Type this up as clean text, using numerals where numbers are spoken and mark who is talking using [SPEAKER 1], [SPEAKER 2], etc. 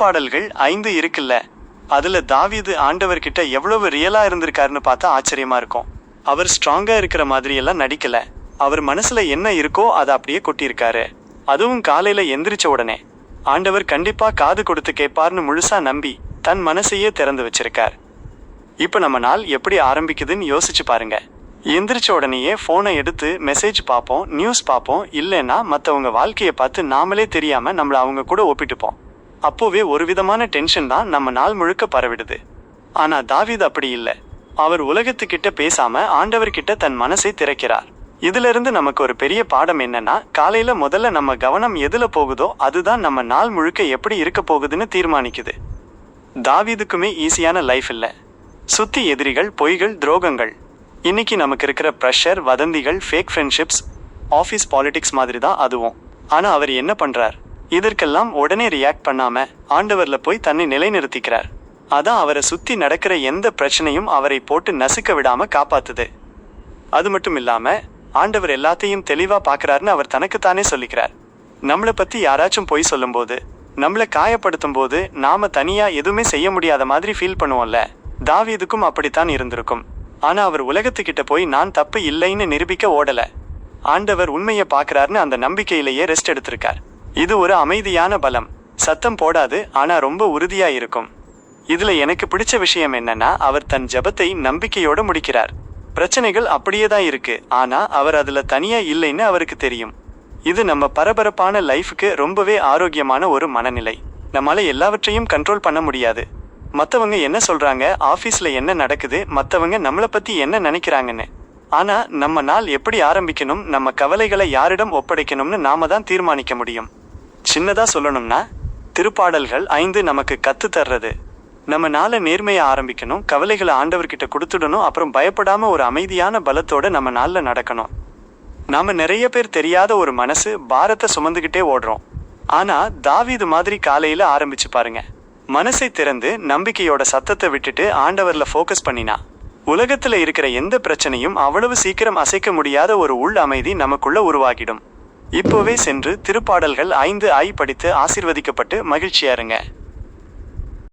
[SPEAKER 1] பாடல்கள் 5 இருக்குல்ல, அதுல தாவீது ஆண்டவர்கிட்ட எவ்வளவு ரியலா இருந்திருக்காருன்னு பார்த்தா ஆச்சரியமா இருக்கும். அவர் ஸ்ட்ராங்கா இருக்கிற மாதிரி எல்லாம் நடிக்கல. அவர் மனசுல என்ன இருக்கோ அதை அப்படியே கொட்டியிருக்காரு. அதுவும் காலையில எந்திரிச்ச உடனே ஆண்டவர் கண்டிப்பா காது கொடுத்து கேட்பார்னு முழுசா நம்பி தன் மனசையே திறந்து வச்சிருக்கார். இப்ப நம்ம நாள் எப்படி ஆரம்பிக்குதுன்னு யோசிச்சு பாருங்க. எந்திரிச்ச உடனேயே போனை எடுத்து மெசேஜ் பார்ப்போம், நியூஸ் பார்ப்போம், இல்லைன்னா மற்றவங்க வாழ்க்கையை பார்த்து நாமளே தெரியாம நம்மள அவங்க கூட ஒப்பிட்டுப்போம். அப்போவே ஒரு விதமான டென்ஷன் தான் நம்ம நாள் முழுக்க பரவிடுது. ஆனா தாவீது அப்படி இல்லை. அவர் உலகத்துக்கிட்ட பேசாம ஆண்டவர்கிட்ட தன் மனசை திறக்கிறார். இதுல இருந்து நமக்கு ஒரு பெரிய பாடம் என்னன்னா, காலையில முதல்ல நம்ம கவனம் எதுல போகுதோ அதுதான் நம்ம நாள் முழுக்க எப்படி இருக்க போகுதுன்னு தீர்மானிக்குது. தாவீதுக்குமே ஈஸியான லைஃப் இல்லை. சுத்தி எதிரிகள், பொய்கள், துரோகங்கள். இன்னைக்கு நமக்கு இருக்கிற ப்ரெஷர், வதந்திகள், ஃபேக் ஃப்ரெண்ட்ஷிப்ஸ், ஆஃபீஸ் பாலிடிக்ஸ் மாதிரி தான் அதுவும். ஆனா அவர் என்ன பண்றார்? இதற்கெல்லாம் உடனே ரியாக்ட் பண்ணாம ஆண்டவர்ல போய் தன்னை நிலைநிறுத்திக்கிறார். அதான் அவரை சுத்தி நடக்கிற எந்த பிரச்சனையும் அவரை போட்டு நசுக்க விடாம காப்பாத்துது. அது மட்டும் இல்லாம ஆண்டவர் எல்லாத்தையும் தெளிவா பாக்குறாருன்னு அவர் தனக்குத்தானே சொல்லிக்கிறார். நம்மளை பத்தி யாராச்சும் பொய் சொல்லும் போது, நம்மளை காயப்படுத்தும் போது நாம தனியா எதுவுமே செய்ய முடியாத மாதிரி ஃபீல் பண்ணுவோம்ல. தாவீதுக்கும் அப்படித்தான் இருந்திருக்கும். ஆனா அவர் உலகத்துக்கிட்ட போய் நான் தப்பு இல்லைன்னு நிரூபிக்க ஓடல. ஆண்டவர் உண்மையை பாக்குறாருன்னு அந்த நம்பிக்கையிலேயே ரெஸ்ட் எடுத்திருக்கார். இது ஒரு அமைதியான பலம். சத்தம் போடாது, ஆனா ரொம்ப உறுதியா இருக்கும். இதுல எனக்கு பிடிச்ச விஷயம் என்னன்னா, அவர் தன் ஜெபத்தை நம்பிக்கையோட முடிக்கிறார். பிரச்சனைகள் அப்படியே தான் இருக்கு, ஆனா அவர் அதுல தனியா இல்லைன்னு அவருக்கு தெரியும். இது நம்ம பரபரப்பான லைஃபுக்கு ரொம்பவே ஆரோக்கியமான ஒரு மனநிலை. நம்மளால எல்லாவற்றையும் கண்ட்ரோல் பண்ண முடியாது. மற்றவங்க என்ன சொல்றாங்க, ஆஃபீஸில் என்ன நடக்குது, மற்றவங்க நம்மளை பற்றி என்ன நினைக்கிறாங்கன்னு. ஆனால் நம்ம நாள் எப்படி ஆரம்பிக்கணும், நம்ம கவலைகளை யாரிடம் ஒப்படைக்கணும்னு நாம தான் தீர்மானிக்க முடியும். சின்னதாக சொல்லணும்னா, திருப்பாடல்கள் 5 நமக்கு கற்று தர்றது. நம்ம நாளை நேர்மையாக ஆரம்பிக்கணும், கவலைகளை ஆண்டவர்கிட்ட கொடுத்துடணும், அப்புறம் பயப்படாமல் ஒரு அமைதியான பலத்தோடு நம்ம நாளில் நடக்கணும். நாம் நிறைய பேர் தெரியாத ஒரு மனசு பாரத்தை சுமந்துக்கிட்டே ஓடுறோம். ஆனால் தாவீது மாதிரி காலையில் ஆரம்பிச்சு பாருங்க. மனசை திறந்து நம்பிக்கையோட சத்தத்தை விட்டுட்டு ஆண்டவர்ல ஃபோக்கஸ் பண்ணினா, உலகத்துல இருக்கிற எந்த பிரச்சனையும் அவ்வளவு சீக்கிரம் அசைக்க முடியாத ஒரு உள் அமைதி நமக்குள்ள உருவாகிடும். இப்போவே சென்று திருப்பாடல்கள் 5 படித்து ஆசீர்வதிக்கப்பட்டு மகிழ்ச்சியா இருங்க.